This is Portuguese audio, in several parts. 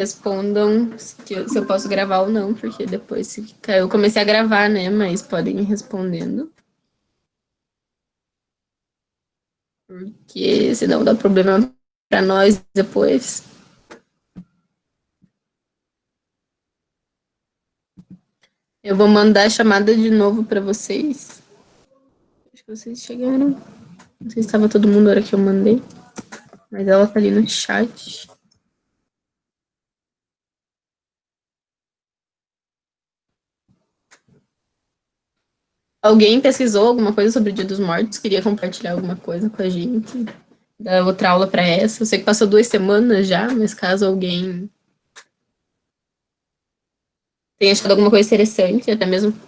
respondam se eu posso gravar ou não, porque depois se fica... Eu comecei a gravar, né? Mas podem ir respondendo. Porque senão dá problema para nós depois. Eu vou mandar a chamada de novo para vocês. Acho que vocês chegaram. Não sei se estava todo mundo na hora que eu mandei. Mas ela tá ali no chat. Alguém pesquisou alguma coisa sobre o Dia dos Mortos? Queria compartilhar alguma coisa com a gente? Dar outra aula para essa? Eu sei que passou 2 semanas já, mas caso alguém tenha achado alguma coisa interessante, até mesmo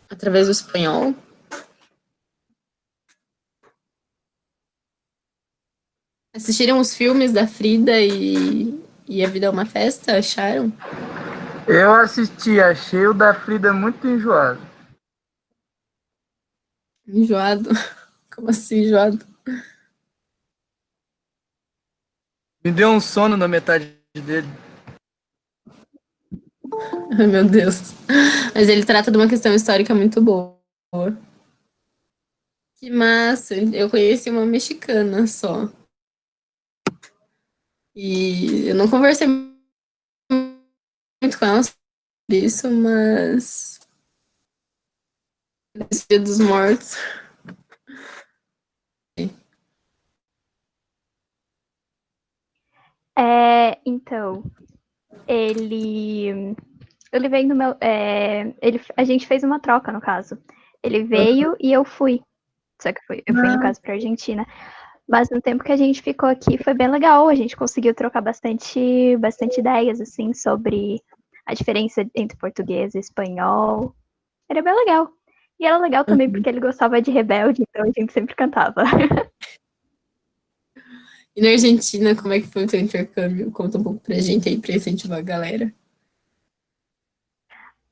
através do espanhol. Assistiram os filmes da Frida e A Vida é uma Festa? Acharam? Eu assisti, achei o da Frida muito enjoado. Enjoado? Como assim, enjoado? Me deu um sono na metade dele. Ai, meu Deus. Mas ele trata de uma questão histórica muito boa. Que massa! Eu conheci uma mexicana só. E eu não conversei muito com ela sobre isso, mas. Esse Dia dos Mortos. Então, ele veio no meu. A gente fez uma troca, no caso. Ele veio e eu fui. Só que eu fui, no caso, pra Argentina. Mas no tempo que a gente ficou aqui foi bem legal. A gente conseguiu trocar bastante ideias, assim, sobre a diferença entre português e espanhol. Era bem legal. E era legal também porque ele gostava de Rebelde, então a gente sempre cantava. E na Argentina, como é que foi o seu intercâmbio? Conta um pouco pra gente aí, pra incentivar a galera.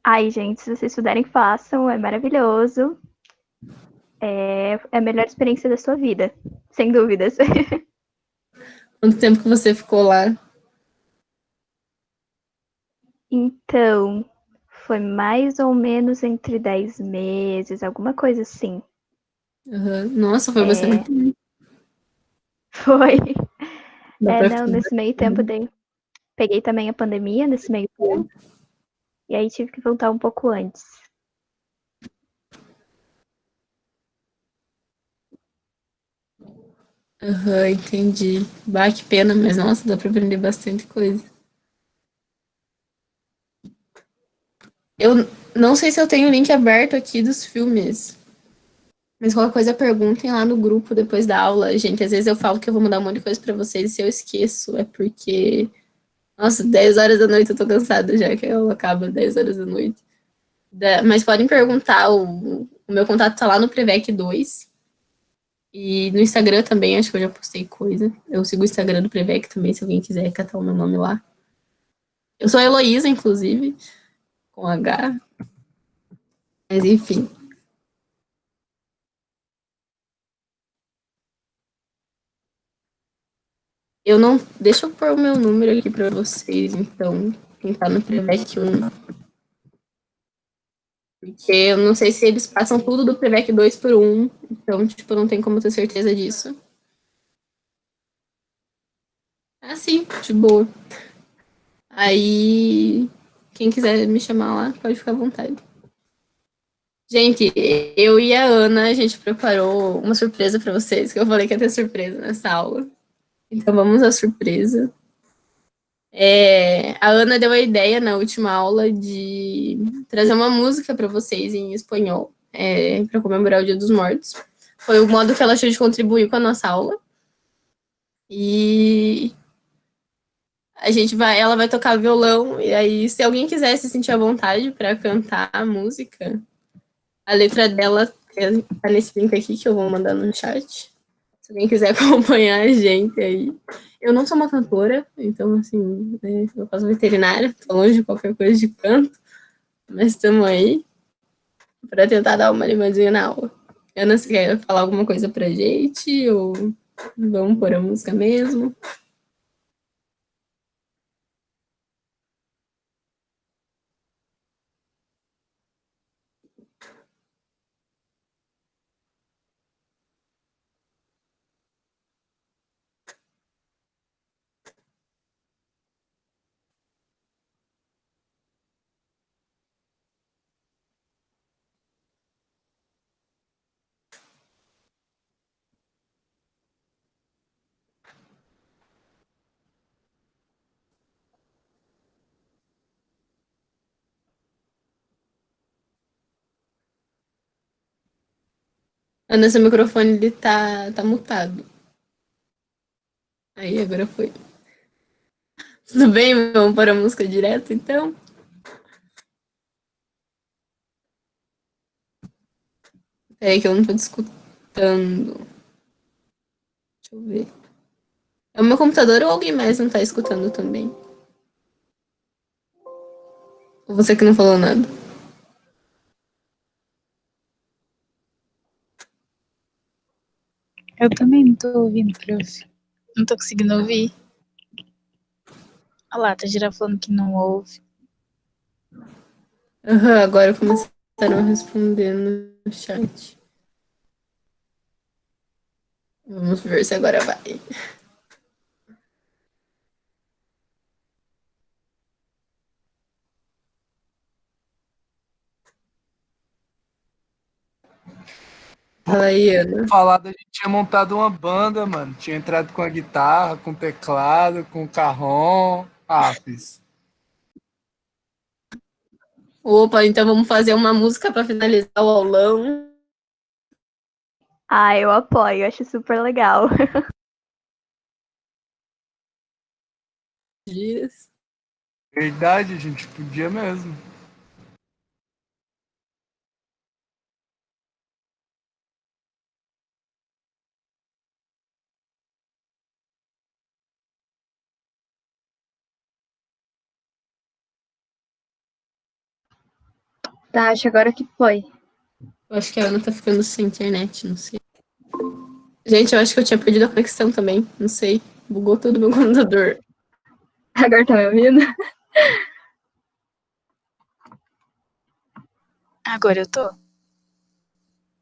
Ai, gente, se vocês puderem, façam. É maravilhoso. É a melhor experiência da sua vida, sem dúvidas. Quanto tempo que você ficou lá? Então, foi mais ou menos entre 10 meses, alguma coisa assim. Uhum. Nossa, foi bastante. Foi. Dá pra Não, ficar. nesse meio tempo peguei também a pandemia nesse meio tempo. E aí tive que voltar um pouco antes. Aham, entendi. Bah, que pena, mas nossa, dá pra aprender bastante coisa. Eu não sei se eu tenho o link aberto aqui dos filmes, mas qualquer coisa perguntem lá no grupo depois da aula, gente. Às vezes eu falo que eu vou mandar um monte de coisa pra vocês e se eu esqueço, é porque, nossa, 10 horas da noite eu tô cansada já, que a aula acaba 10 horas da noite. Mas podem perguntar, o meu contato tá lá no Prevec 2 e no Instagram também, acho que eu já postei coisa. Eu sigo o Instagram do Prevec também, se alguém quiser catar o meu nome lá. Eu sou a Heloísa, inclusive, com H, mas enfim. Eu não. Deixa eu pôr o meu número aqui pra vocês, então. Quem tá no Prevec 1. Porque eu não sei se eles passam tudo do Prevec 2 por 1. Então, tipo, não tem como ter certeza disso. Ah, sim, de boa. Aí, quem quiser me chamar lá, pode ficar à vontade. Gente, eu e a Ana, a gente preparou uma surpresa pra vocês, que eu falei que ia ter surpresa nessa aula. Então, vamos à surpresa. A Ana deu a ideia na última aula de trazer uma música para vocês em espanhol, para comemorar o Dia dos Mortos. Foi o modo que ela achou de contribuir com a nossa aula. E ela vai tocar violão, e aí, se alguém quiser se sentir à vontade para cantar a música, a letra dela tá nesse link aqui que eu vou mandar no chat. Se alguém quiser acompanhar a gente aí. Eu não sou uma cantora, então, assim, né, eu faço veterinária, tô longe de qualquer coisa de canto, mas estamos aí para tentar dar uma animadinha na aula. Ana, você quer falar alguma coisa pra gente? Ou vamos pôr a música mesmo? Ana, seu microfone ele tá mutado. Aí, agora foi. Tudo bem? Vamos para a música direto, então? Peraí que eu não tô te escutando. Deixa eu ver. É o meu computador ou alguém mais não tá escutando também? Ou você que não falou nada? Eu também não tô ouvindo, prof. Não tô conseguindo ouvir. Olha lá, tá geral falando que não ouve. Aham, agora começaram a responder no chat. Vamos ver se agora vai. Fala aí, Ana. Falado, a gente tinha montado uma banda, mano. Tinha entrado com a guitarra, com o teclado, com o carrom. Ah, fiz. Opa, então vamos fazer uma música para finalizar o aulão. Ah, eu apoio, acho super legal. Dias. Verdade, a gente podia mesmo. Tá, acho agora que foi. Eu acho que a Ana tá ficando sem internet, não sei. Gente, eu acho que eu tinha perdido a conexão também, não sei. Bugou todo o meu computador. Agora tá me ouvindo? Agora eu tô.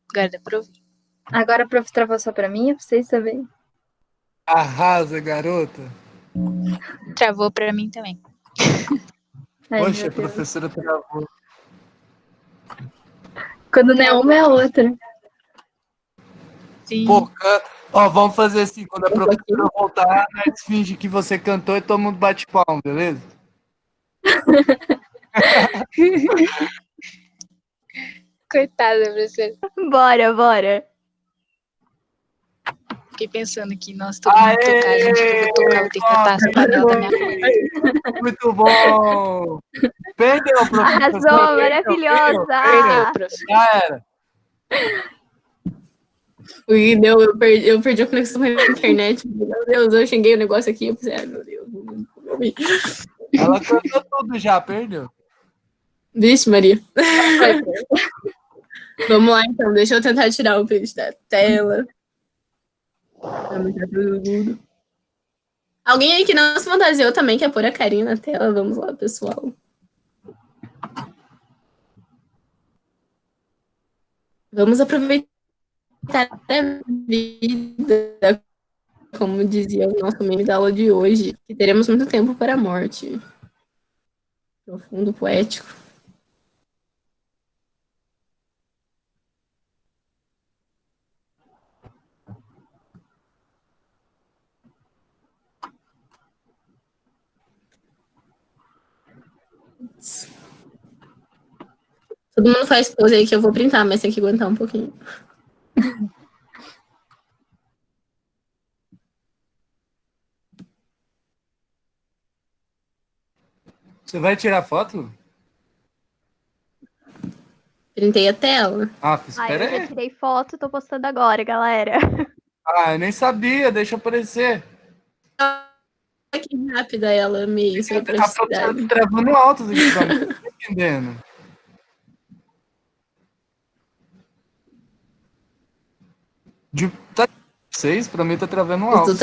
Agora dá pra ouvir. Agora a prof travou só pra mim, é pra vocês saberem. Arrasa, garota. Travou pra mim também. Ai, Poxa, meu a Deus. professora travou. Quando não é uma, é outra. Sim. Pô, ó, vamos fazer assim, quando a professora voltar, nós finge que você cantou e todo mundo bate palma, beleza? Coitada, professora. Bora, bora. Fiquei pensando aqui, nossa, todo mundo tocar, a gente que eu vou tocar, vou ter que catar as panelas da minha mãe. Muito bom! Perdeu, professora. Arrasou, maravilhosa! Perdeu, prof. Já era. Fui, deu, eu perdi a conexão com a internet. Meu Deus, eu xinguei o negócio aqui. Eu pensei, ai meu Deus, não ouvi. Ela cantou tudo já, perdeu. Vixe, Maria. Vai, prof. Vamos lá então, deixa eu tentar tirar o print da tela. Aumentar tudo. Alguém aí que não se fantasiou também quer pôr a carinha na tela? Vamos lá, pessoal. Vamos aproveitar a vida, como dizia o nosso meme da aula de hoje, que teremos muito tempo para a morte. Profundo, poético. Todo mundo faz pose aí que eu vou printar, mas tem que aguentar um pouquinho. Você vai tirar foto? Printei a tela. Ah, Ai, espera eu já aí. tirei foto, tô postando agora, galera. Ah, eu nem sabia, deixa aparecer. Que rápida ela, meio sem A professora praticidade. tá travando alto aqui pra mim, não tô entendendo. Tá 6, pra mim tá travando Eu tô alto.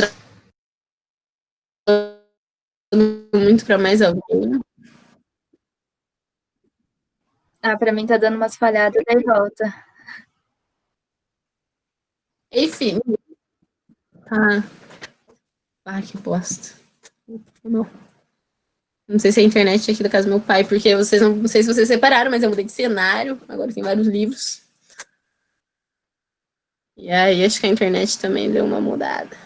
travando muito pra mais alguém. Ah, pra mim tá dando umas falhadas, daí volta. Enfim. Tá. Ah, que bosta. Não. Não sei se é a internet aqui da casa do meu pai, porque vocês não sei se vocês separaram, mas eu mudei de cenário. Agora tem vários livros. E aí acho que a internet também deu uma mudada.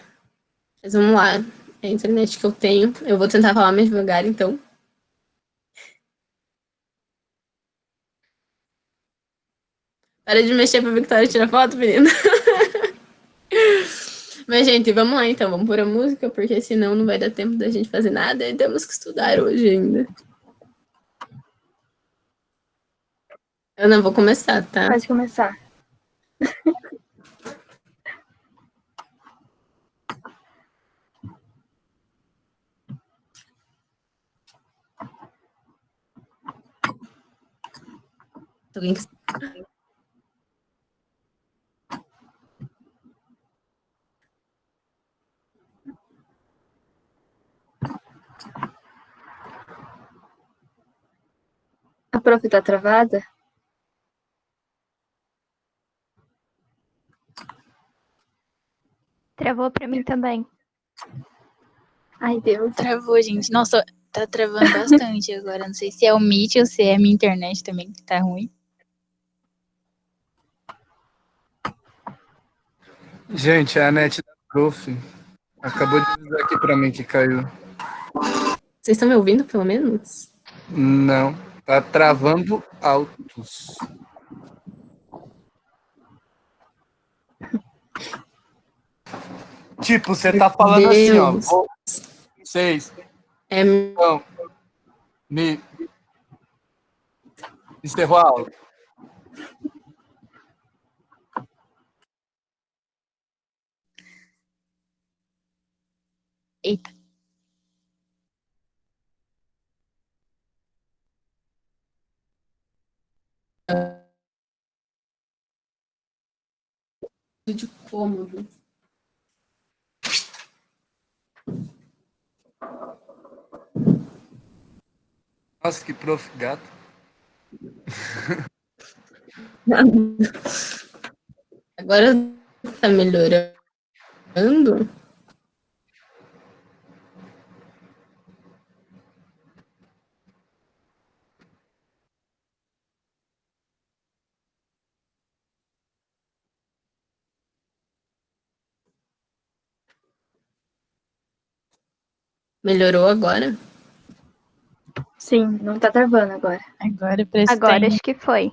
Mas vamos lá. É a internet que eu tenho. Eu vou tentar falar mais devagar, então. Para de mexer pra Victoria tirar foto, menina. Mas, gente, vamos lá então. Vamos pôr a música, porque senão não vai dar tempo da gente fazer nada e temos que estudar hoje ainda. Eu não vou começar, tá? Pode começar. Alguém que... A prof tá travada? Travou pra mim também. Ai, Deus. Travou, gente. Nossa, tá travando bastante agora. Não sei se é o Meet ou se é a minha internet também que tá ruim. Gente, a net da prof acabou de avisar aqui pra mim que caiu. Vocês estão me ouvindo, pelo menos? Não, tá travando altos. Tipo, você tá falando assim, ó. Deus. Vocês É, então, me encerrou a aula. Eita. de cômodo. Nossa, que prof gato. Agora tá melhorando? Melhorou agora? Sim, não tá travando agora. Agora parece que Agora tá acho que foi.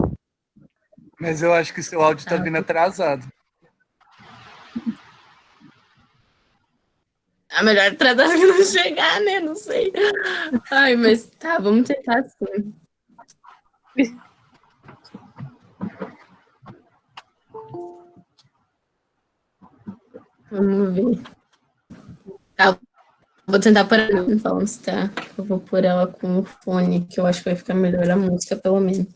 Mas eu acho que o seu áudio tá vindo atrasado. Ah, melhor tratar que não chegar, né? Não sei. Ai, mas tá, vamos tentar assim. Vamos ver. Tá, vou tentar parar então, se tá? Eu vou pôr ela com o fone, que eu acho que vai ficar melhor a música, pelo menos.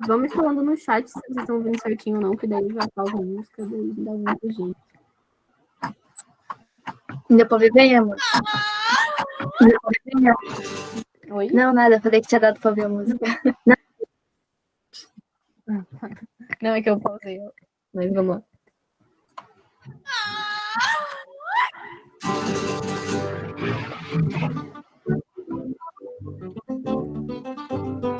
Vamos falando no chat se vocês estão ouvindo certinho ou não, que daí já pausa a música, daí dá muito jeito. Deu pra ouvir bem, amor? Deu pra ouvir bem? Oi? Não, nada. Falei que tinha dado pra ouvir a música. Não, é que eu pausei. Mas vamos lá.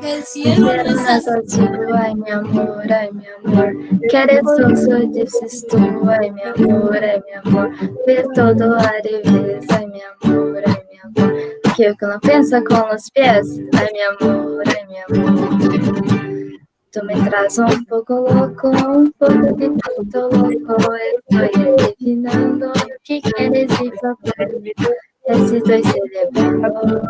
El cielo no es azul, ay mi amor, ay mi amor. Que eres oso, dices tú, ay mi amor, ver todo al revés, ay mi amor, que no piensa con los pies, ay mi amor, Tú me traes un poco loco, un poquito loco, estoy adivinando que quieres y papel, estoy celebrando.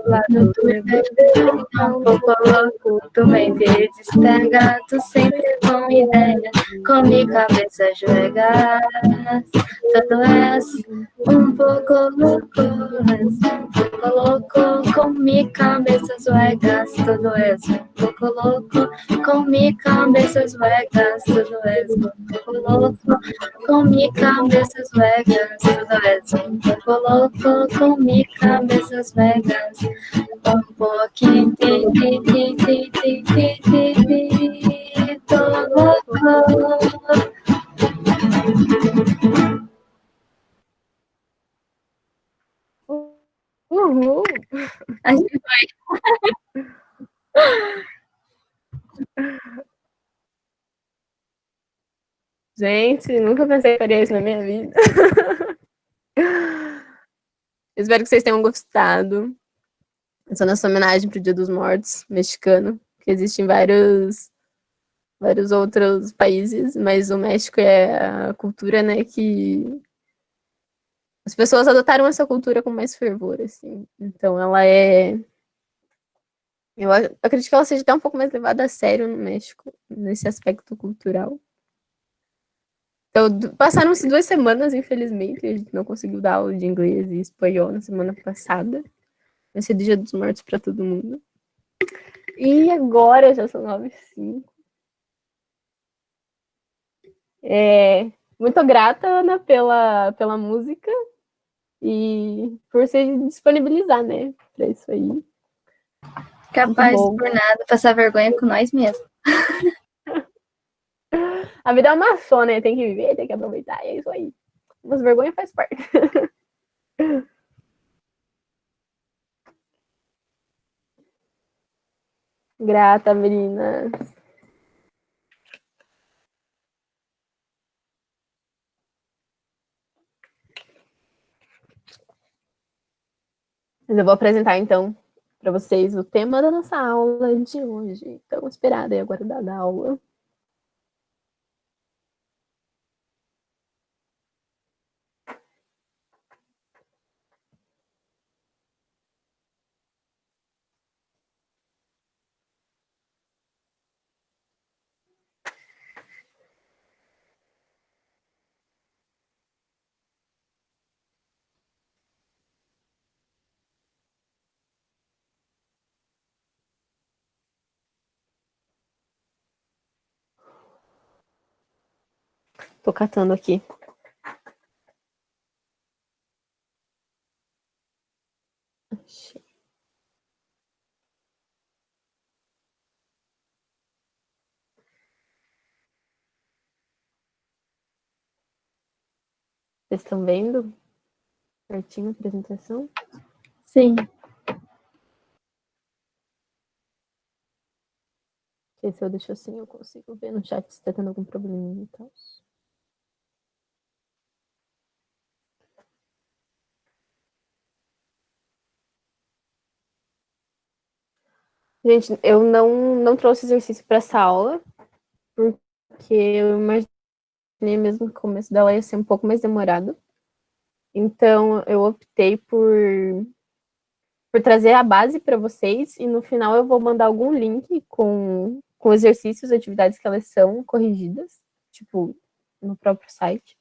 Lado Um pouco louco, tu me despega, tu sempre com ideia, com minha cabeça jogas. Todo és um pouco louco, com minha cabeça juegas. Todo és um pouco louco, com minha cabeça juegas. Todo és um pouco louco, com minha cabeça juegas. Todo és um pouco louco, com minha cabeça juegas. Um pouquinho, tô louco. Uhul! A gente Gente, nunca pensei que faria isso na minha vida. Espero que vocês tenham gostado. Essa é a nossa homenagem pro Dia dos Mortos mexicano, que existe em vários outros países, mas o México é a cultura, né, que as pessoas adotaram essa cultura com mais fervor, assim. Então ela é... Eu acredito que ela seja até um pouco mais levada a sério no México, nesse aspecto cultural. Então, passaram-se 2 semanas, infelizmente, a gente não conseguiu dar aula de inglês e espanhol na semana passada. Vai ser Dia dos Mortos para todo mundo. E agora já são 9h05. Muito grata, Ana, pela música e por se disponibilizar, né, para isso aí. capaz por nada passar vergonha com nós mesmos. A vida é uma só, né? Tem que viver, tem que aproveitar, e é isso aí. Mas vergonha faz parte. Grata, meninas. Mas eu vou apresentar, então, para vocês o tema da nossa aula de hoje. Tão esperada e aguardada aula. Tô catando aqui. Achei. Vocês estão vendo certinho a apresentação? Sim. Porque se eu deixo assim, eu consigo ver no chat se tá tendo algum probleminha e tal. Gente, eu não trouxe exercício para essa aula, porque eu imaginei mesmo que o começo dela ia ser um pouco mais demorado. Então, eu optei por trazer a base para vocês e no final eu vou mandar algum link com exercícios e atividades que elas são corrigidas, tipo, no próprio site.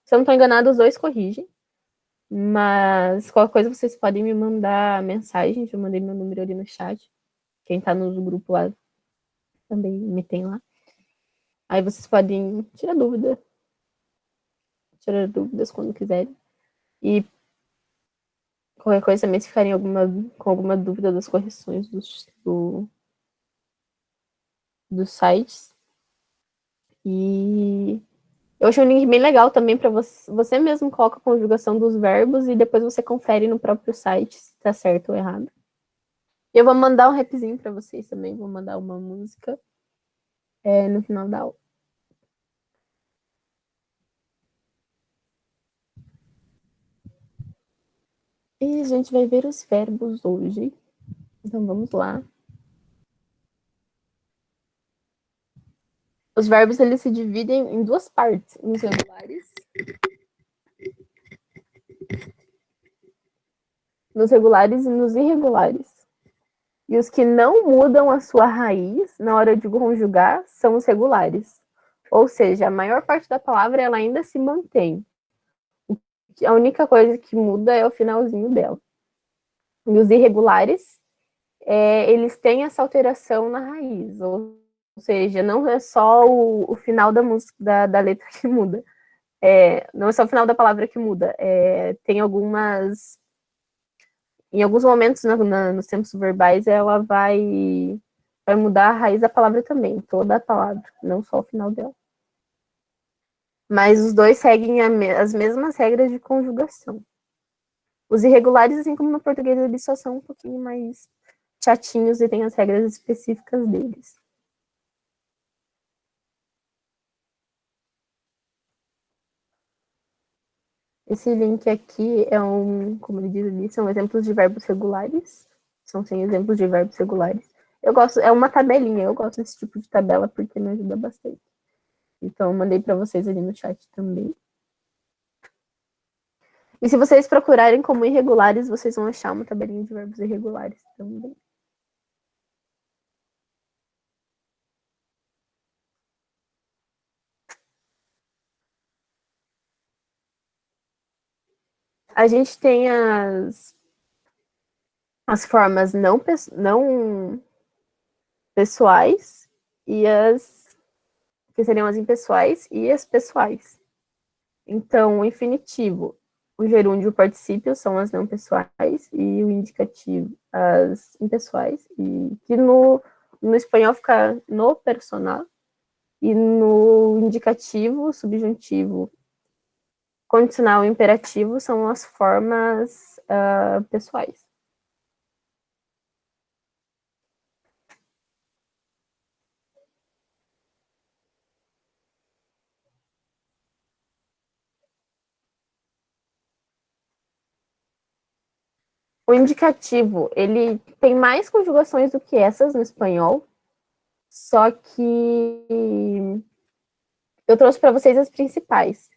Se eu não estou enganada, os 2 corrigem, mas qualquer coisa vocês podem me mandar mensagem, eu mandei meu número ali no chat. Quem está no grupo lá também me tem lá. Aí vocês podem tirar dúvidas quando quiserem. E qualquer coisa também, se ficarem com alguma dúvida das correções dos sites. E eu achei um link bem legal também para você mesmo coloca a conjugação dos verbos e depois você confere no próprio site se tá certo ou errado. E eu vou mandar um rapzinho para vocês também, vou mandar uma música no final da aula. E a gente vai ver os verbos hoje. Então vamos lá. Os verbos eles se dividem em 2 partes, nos regulares. Nos regulares e nos irregulares. E os que não mudam a sua raiz na hora de conjugar são os regulares. Ou seja, a maior parte da palavra ela ainda se mantém. A única coisa que muda é o finalzinho dela. E os irregulares, eles têm essa alteração na raiz. Ou seja, não é só o final da música, da letra que muda. Não é só o final da palavra que muda. Tem algumas... Em alguns momentos, nos tempos verbais, ela vai mudar a raiz da palavra também, toda a palavra, não só o final dela. Mas os dois seguem as mesmas regras de conjugação. Os irregulares, assim como no português, eles só são um pouquinho mais chatinhos e têm as regras específicas deles. Esse link aqui como ele diz ali, são exemplos de verbos regulares. São 100 exemplos de verbos regulares. Eu gosto, é uma tabelinha, eu gosto desse tipo de tabela porque me ajuda bastante. Então, eu mandei para vocês ali no chat também. E se vocês procurarem como irregulares, vocês vão achar uma tabelinha de verbos irregulares também. A gente tem as formas não pessoais e que seriam as impessoais e as pessoais. Então, o infinitivo, o gerúndio e o particípio são as não pessoais e o indicativo as impessoais, e que no espanhol fica no personal, e no indicativo, subjuntivo, condicional e imperativo são as formas pessoais. O indicativo, ele tem mais conjugações do que essas no espanhol, só que eu trouxe para vocês as principais.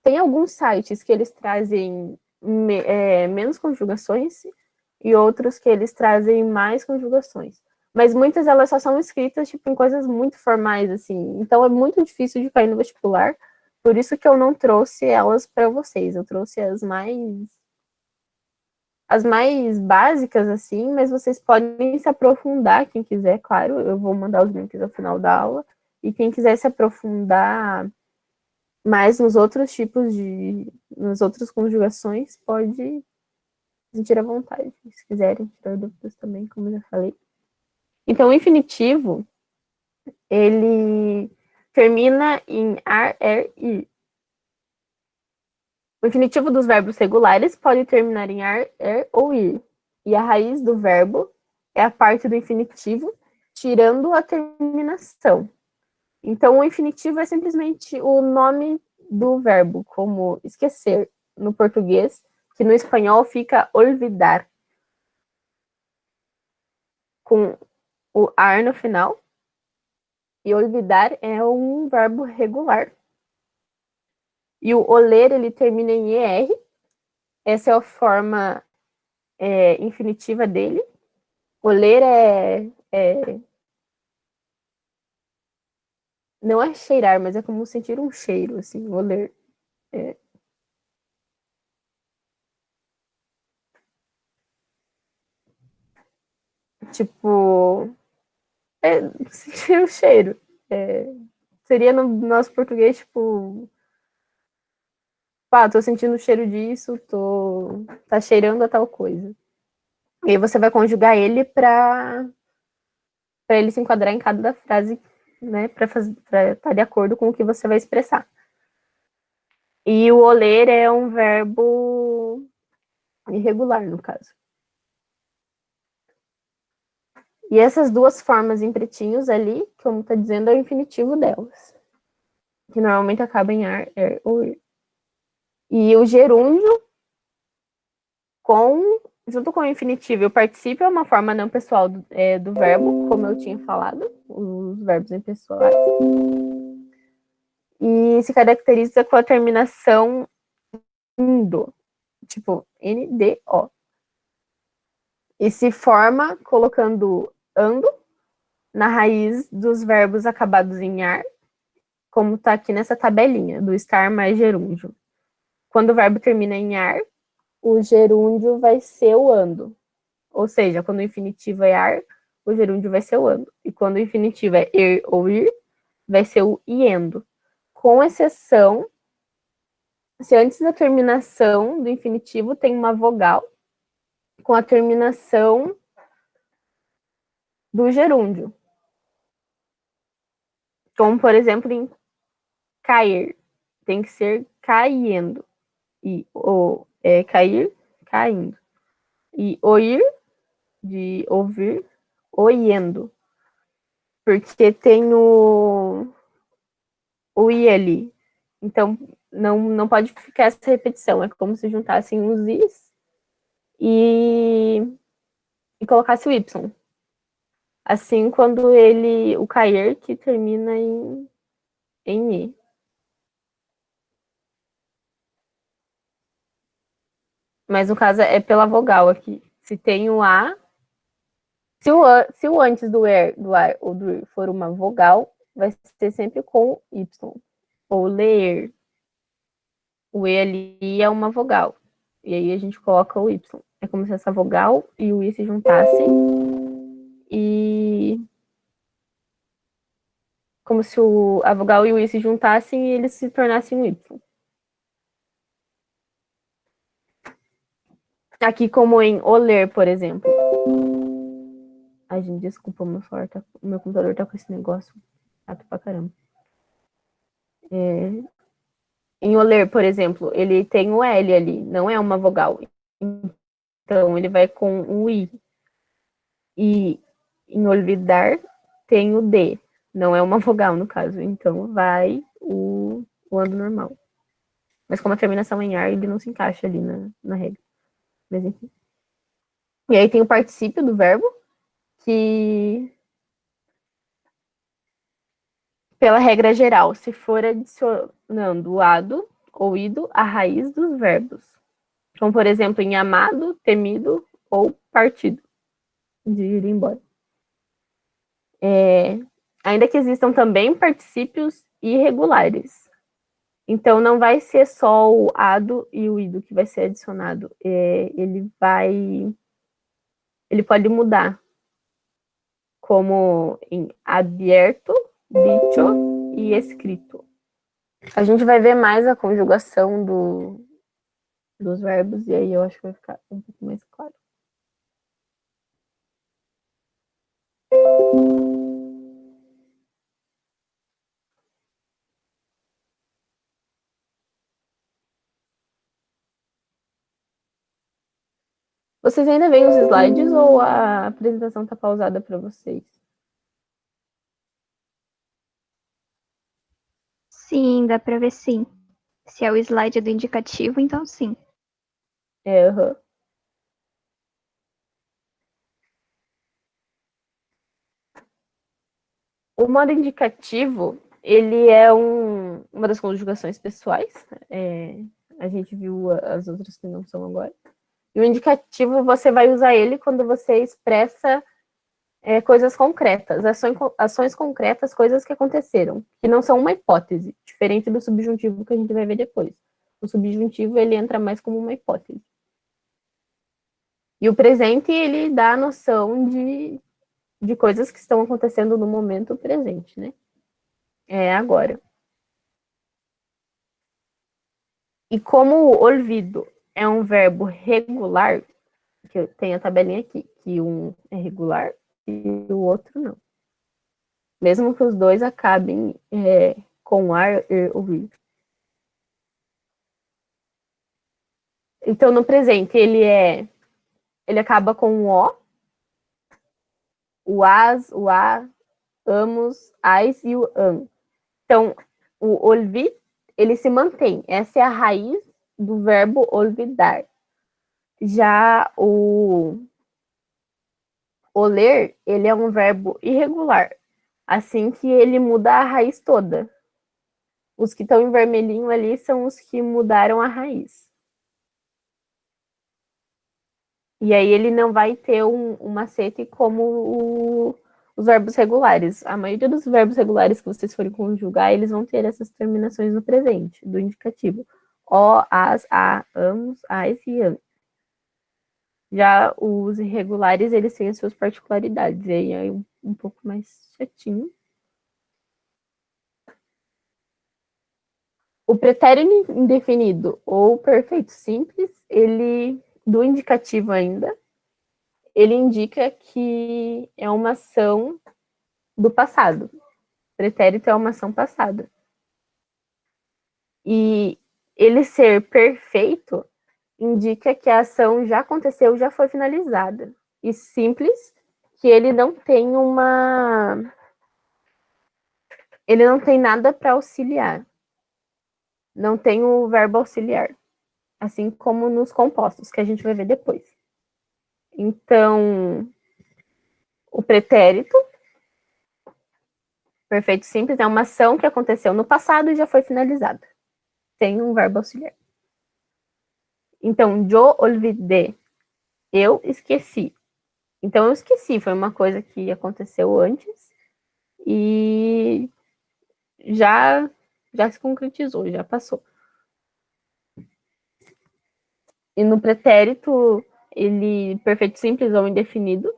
Tem alguns sites que eles trazem menos conjugações e outros que eles trazem mais conjugações. Mas muitas elas só são escritas tipo, em coisas muito formais, assim. Então é muito difícil de cair no vestibular. Por isso que eu não trouxe elas para vocês. Eu trouxe as mais básicas, assim, mas vocês podem se aprofundar, quem quiser, claro. Eu vou mandar os links ao final da aula. E quem quiser se aprofundar mais nos outros tipos nas outras conjugações, pode sentir à vontade, se quiserem tirar dúvidas também, como eu já falei. Então, o infinitivo, ele termina em ar, er, ir. O infinitivo dos verbos regulares pode terminar em ar, er ou ir. E a raiz do verbo é a parte do infinitivo, tirando a terminação. Então, o infinitivo é simplesmente o nome do verbo, como esquecer no português, que no espanhol fica olvidar, com o ar no final. E olvidar é um verbo regular. E o oler, ele termina em er. Essa é a forma infinitiva dele. Oler não é cheirar, mas é como sentir um cheiro, assim, oler. Tipo, sentir um cheiro. Seria no nosso português, tipo, tô sentindo o cheiro disso, tá cheirando a tal coisa. E aí você vai conjugar ele para ele se enquadrar em cada frase, né, para estar de acordo com o que você vai expressar. E o oler é um verbo irregular, no caso. E essas duas formas em pretinhos ali, como está dizendo, é o infinitivo delas. Que normalmente acaba em ar, er ou ir. E o gerúndio, junto com o infinitivo e o particípio, é uma forma não pessoal do verbo, como eu tinha falado, os verbos impessoais. E se caracteriza com a terminação indo, tipo, N-D-O. e se forma colocando ando na raiz dos verbos acabados em ar, como está aqui nessa tabelinha, do estar mais gerúndio. Quando o verbo termina em ar, o gerúndio vai ser o ando. Ou seja, quando o infinitivo é ar, o gerúndio vai ser o ando. E quando o infinitivo é ir ou ir, vai ser o iendo. Com exceção, se antes da terminação do infinitivo tem uma vogal, com a terminação do gerúndio. Como, por exemplo, em cair. Tem que ser caindo. E o cair, caindo. E ouvir, de ouvir, oiendo. Porque tem o i ali. Então, não pode ficar essa repetição. É como se juntassem os is e colocasse o y. Assim, quando o cair, que termina em i. Mas no caso é pela vogal aqui. Se tem o a, se o antes do er, do ar ou do ir for uma vogal, vai ser sempre com y. Ou ler. O e ali é uma vogal. E aí a gente coloca o y. É como se essa vogal e o i se juntassem. E como se a vogal e o i se juntassem e eles se tornassem um y. Aqui como em oler, por exemplo. Ai, gente, desculpa, o meu computador tá com esse negócio chato pra caramba. Em oler, por exemplo, ele tem o L ali, não é uma vogal. Então, ele vai com o I. E em olvidar, tem o D. Não é uma vogal, no caso. Então, vai o ando normal. Mas como a terminação é em ar, ele não se encaixa ali na regra. Mas, enfim. E aí tem o particípio do verbo, que, pela regra geral, se for adicionando o ado ou ido à raiz dos verbos. Como, por exemplo, em amado, temido ou partido, de ir embora. Ainda que existam também particípios irregulares. Então, não vai ser só o ado e o ido que vai ser adicionado. Ele pode mudar. Como em aberto, dicho e escrito. A gente vai ver mais a conjugação dos verbos e aí eu acho que vai ficar um pouco mais claro. Vocês ainda veem os slides ou a apresentação está pausada para vocês? Sim, dá pra ver sim. Se é o slide do indicativo, então sim. Uhum. O modo indicativo, ele é uma das conjugações pessoais. A gente viu as outras que não são agora. E o indicativo, você vai usar ele quando você expressa coisas concretas, ações concretas, coisas que aconteceram, que não são uma hipótese, diferente do subjuntivo que a gente vai ver depois. O subjuntivo, ele entra mais como uma hipótese. E o presente, ele dá a noção de coisas que estão acontecendo no momento presente, né? É agora. E como o olvido é um verbo regular, que tem a tabelinha aqui, que um é regular e o outro não. Mesmo que os dois acabem com ar, ir ou ir. Então, no presente, ele acaba com o as, o a, amos, ais e o an. Então, o olvid, ele se mantém. Essa é a raiz do verbo olvidar. Já o ler, ele é um verbo irregular, assim que ele muda a raiz toda. Os que estão em vermelhinho ali são os que mudaram a raiz. E aí ele não vai ter um macete como os verbos regulares. A maioria dos verbos regulares que vocês forem conjugar, eles vão ter essas terminações no presente, do indicativo. O, as, a, amos, as e am. Já os irregulares, eles têm as suas particularidades. E aí é um pouco mais chatinho. O pretérito indefinido ou perfeito simples, ele, do indicativo ainda, ele indica que é uma ação do passado. Pretérito é uma ação passada. E ele ser perfeito indica que a ação já aconteceu, já foi finalizada. E simples, que ele não tem ele não tem nada para auxiliar. Não tem o verbo auxiliar. Assim como nos compostos, que a gente vai ver depois. Então, o pretérito, perfeito simples, é uma ação que aconteceu no passado e já foi finalizada. Tem um verbo auxiliar. Então, yo olvidé, eu esqueci. Então, eu esqueci, foi uma coisa que aconteceu antes e já se concretizou, já passou. E no pretérito, ele, perfeito simples ou indefinido,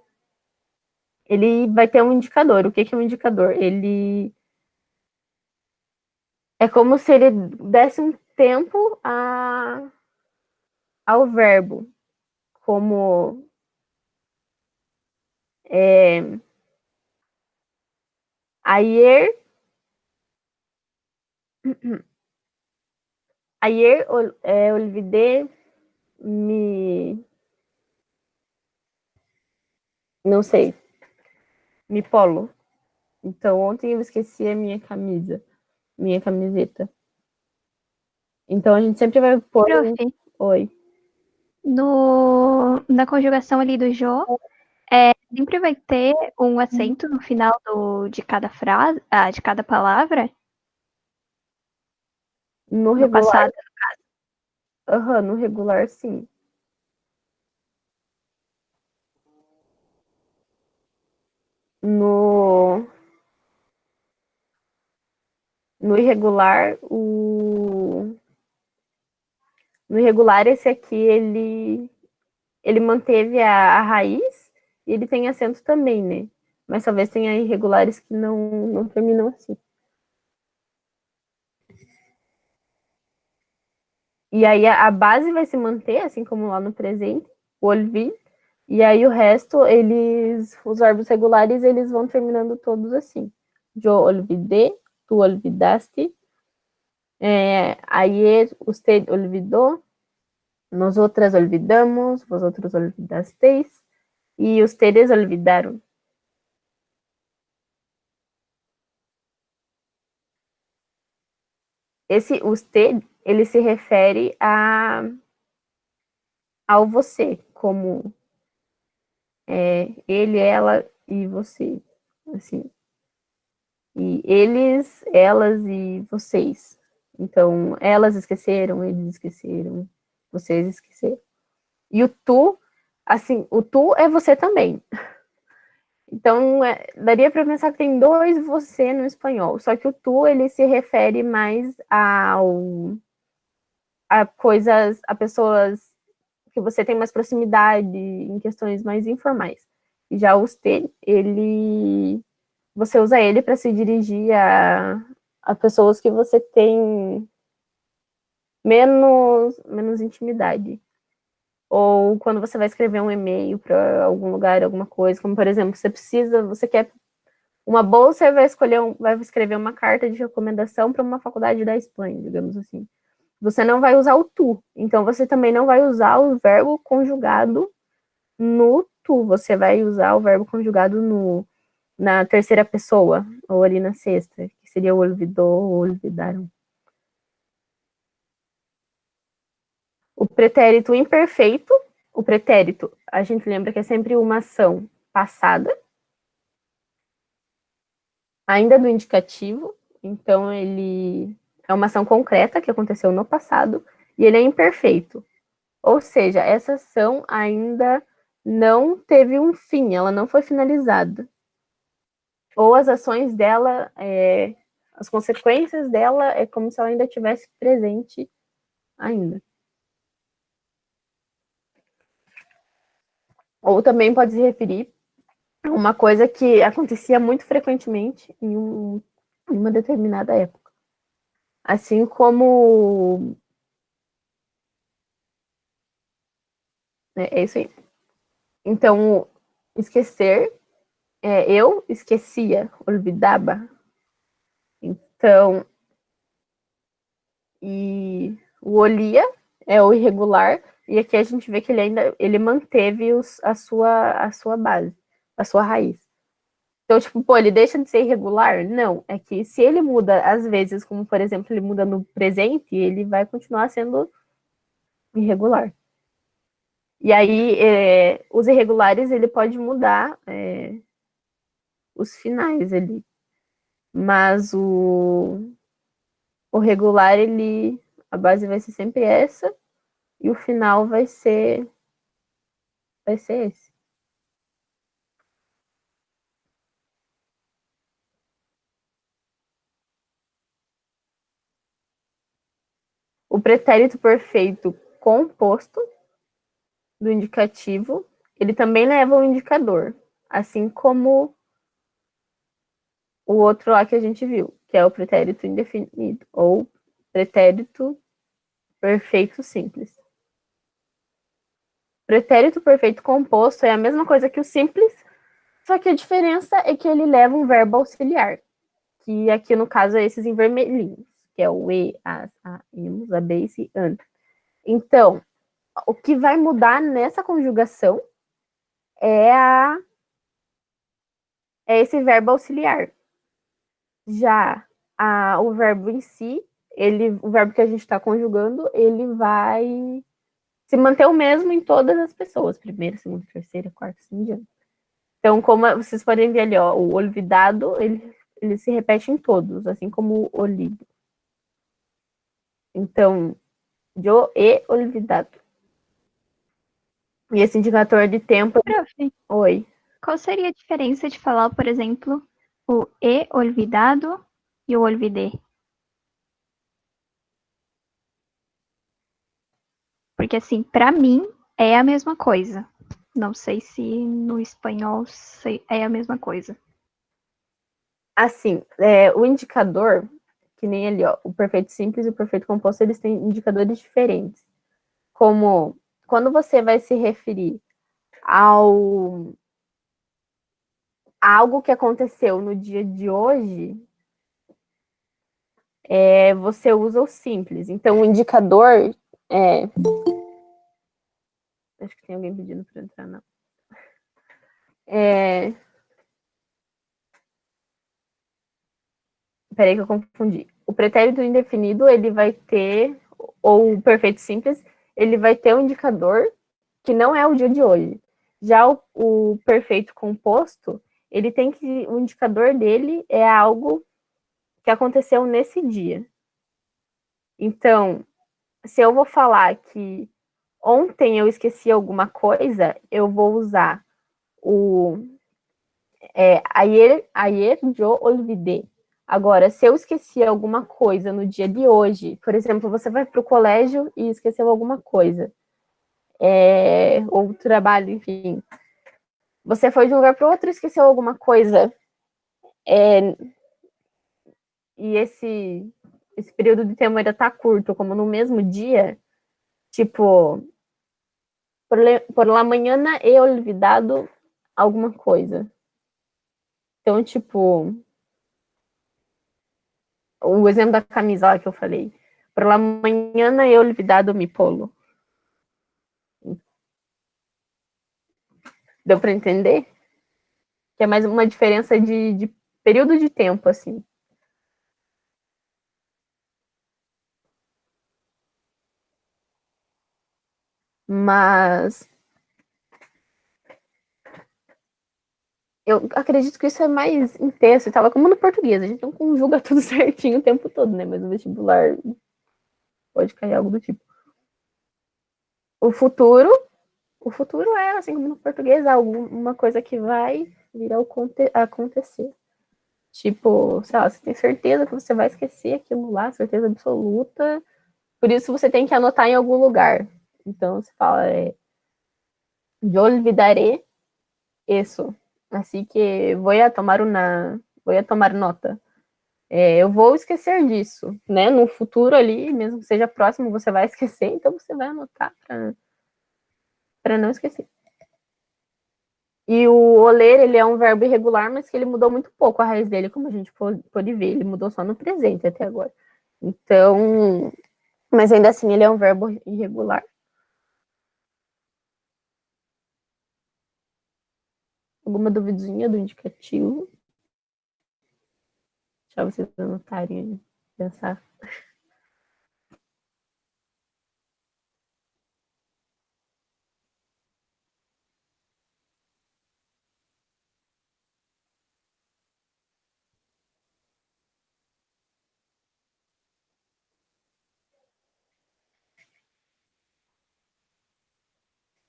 ele vai ter um indicador. O que é um indicador? Ele é como se ele desse um tempo ao verbo, como ayer olvidé não sei, mi polo. Então, ontem eu esqueci a minha camiseta. Então, a gente sempre vai pôr... Prof, Oi. na conjugação ali do jo, sempre vai ter um acento no final de cada frase, de cada palavra? No No regular, passado. no regular, sim. No irregular, no irregular, esse aqui, ele manteve a raiz e ele tem acento também, né? Mas talvez tenha irregulares que não terminam assim. E aí a base vai se manter, assim como lá no presente, o olvid, e aí o resto, os verbos regulares, eles vão terminando todos assim. Yo olvidé, tu olvidaste, ayer usted olvidó, nosotras olvidamos, vosotros olvidasteis, e ustedes olvidaron. Esse usted, ele se refere ao você, como ele, ela e você, assim. E eles, elas e vocês. Então, elas esqueceram, eles esqueceram, vocês esqueceram. E o tu, assim, o tu é você também. Então, daria para pensar que tem dois você no espanhol, só que o tu, ele se refere mais a pessoas que você tem mais proximidade, em questões mais informais. E já o usted, você usa ele para se dirigir a pessoas que você tem menos intimidade. Ou quando você vai escrever um e-mail para algum lugar, alguma coisa, como por exemplo, você quer uma bolsa e vai escrever uma carta de recomendação para uma faculdade da Espanha, digamos assim. Você não vai usar o tu, então você também não vai usar o verbo conjugado no tu, você vai usar o verbo conjugado na terceira pessoa, ou ali na sexta, que seria o olvidou ou olvidaram. O pretérito imperfeito, o pretérito, a gente lembra que é sempre uma ação passada, ainda do indicativo, então ele é uma ação concreta que aconteceu no passado, e ele é imperfeito. Ou seja, essa ação ainda não teve um fim, ela não foi finalizada. Ou as ações dela, as consequências dela é como se ela ainda tivesse presente ainda. Ou também pode se referir a uma coisa que acontecia muito frequentemente em uma determinada época. Assim como... É isso aí. Então, esquecer, eu esquecia, olvidaba. Então, e o olia é o irregular, e aqui a gente vê que ele manteve a sua base, a sua raiz. Então, tipo, pô, ele deixa de ser irregular? Não, é que se ele muda às vezes, como por exemplo, ele muda no presente, ele vai continuar sendo irregular. E aí, os irregulares, ele pode mudar os finais ali. Mas o regular, a base vai ser sempre essa, e o final vai ser esse. O pretérito perfeito composto do indicativo, ele também leva um indicador, assim como o outro lá que a gente viu, que é o pretérito indefinido, ou pretérito perfeito simples. Pretérito perfeito composto é a mesma coisa que o simples, só que a diferença é que ele leva um verbo auxiliar, que aqui no caso é esses em vermelhinhos, que é o e, as, a, imus, a, base, an. Então, o que vai mudar nessa conjugação é esse verbo auxiliar. Já o verbo em si, o verbo que a gente está conjugando, ele vai se manter o mesmo em todas as pessoas, primeira, segunda, terceira, quarta, assim em diante. Então, como vocês podem ver ali, ó, o olvidado, ele se repete em todos, assim como o olido. Então, yo he olvidado. E esse indicador de tempo... Prof, Oi. qual seria a diferença de falar, por exemplo, o he olvidado e o olvidé? Porque, assim, para mim, é a mesma coisa. Não sei se no espanhol é a mesma coisa. Assim, o indicador, que nem ali, ó, o perfeito simples e o perfeito composto, eles têm indicadores diferentes. Como quando você vai se referir a algo que aconteceu no dia de hoje, você usa o simples. Então, o indicador acho que tem alguém pedindo para entrar, não. Peraí que eu confundi. O pretérito indefinido, ele vai ter, ou o perfeito simples, ele vai ter um indicador que não é o dia de hoje. Já o perfeito composto, ele tem que, o indicador dele é algo que aconteceu nesse dia. Então, se eu vou falar que ontem eu esqueci alguma coisa, eu vou usar o ayer yo olvidé. Agora, se eu esqueci alguma coisa no dia de hoje, por exemplo, você vai para o colégio e esqueceu alguma coisa, ou trabalho, enfim. Você foi de um lugar para o outro e esqueceu alguma coisa. E esse período de tempo ainda está curto, como no mesmo dia, tipo, por la mañana he olvidado alguma coisa. Então, tipo, o exemplo da camisa lá que eu falei. Por la mañana he olvidado mi polo. Deu para entender? Que é mais uma diferença de período de tempo, assim. Mas eu acredito que isso é mais intenso e tal, como no português, a gente não conjuga tudo certinho o tempo todo, né? Mas no vestibular pode cair algo do tipo. O futuro O futuro é, assim como no português, alguma coisa que vai vir a acontecer. Tipo, sei lá, você tem certeza que você vai esquecer aquilo lá, certeza absoluta. Por isso você tem que anotar em algum lugar. Então você fala, yo olvidaré isso. Assim que voy a tomar nota. Eu vou esquecer disso, né? No futuro ali, mesmo que seja próximo, você vai esquecer, então você vai anotar para não esquecer. E o oler, ele é um verbo irregular, mas que ele mudou muito pouco a raiz dele, como a gente pôde ver. Ele mudou só no presente até agora. Então, mas ainda assim ele é um verbo irregular. Alguma duvidinha do indicativo? Deixa vocês anotarem, pensar.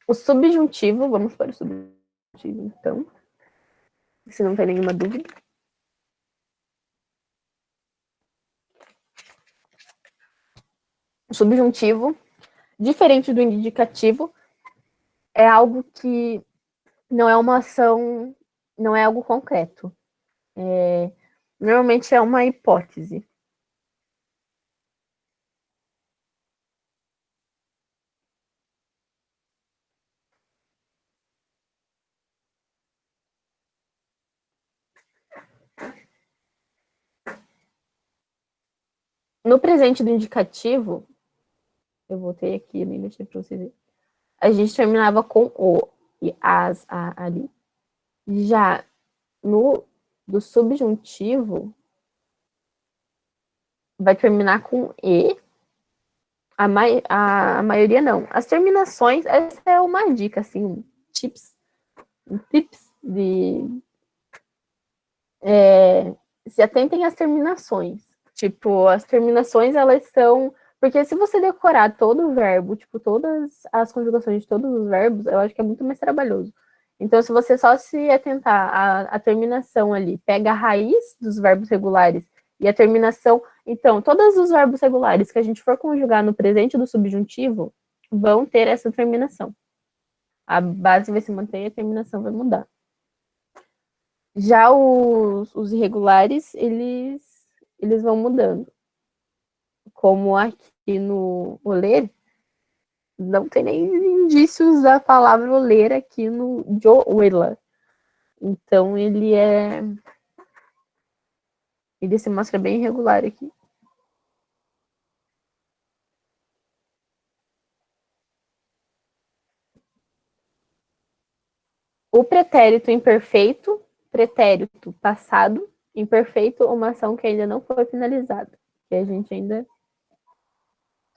O subjuntivo, vamos para o subjuntivo, então. Se não tem nenhuma dúvida. O subjuntivo, diferente do indicativo, é algo que não é uma ação, não é algo concreto. Normalmente é uma hipótese. No presente do indicativo, eu voltei aqui, nem deixei para vocês verem. A gente terminava com o e as, a ali. Já no do subjuntivo, vai terminar com e. A maioria não. As terminações, essa é uma dica, assim, tips de se atentem às terminações. Tipo, as terminações, elas são. Porque se você decorar todo o verbo, tipo, todas as conjugações de todos os verbos, eu acho que é muito mais trabalhoso. Então, se você só se atentar à terminação ali, pega a raiz dos verbos regulares e a terminação. Então, todos os verbos regulares que a gente for conjugar no presente do subjuntivo vão ter essa terminação. A base vai se manter e a terminação vai mudar. Já os irregulares, eles vão mudando. Como aqui no oler, não tem nem indícios da palavra oler aqui no Joela. Então, ele se mostra bem irregular aqui. O pretérito imperfeito, pretérito passado, imperfeito, uma ação que ainda não foi finalizada. Que a gente ainda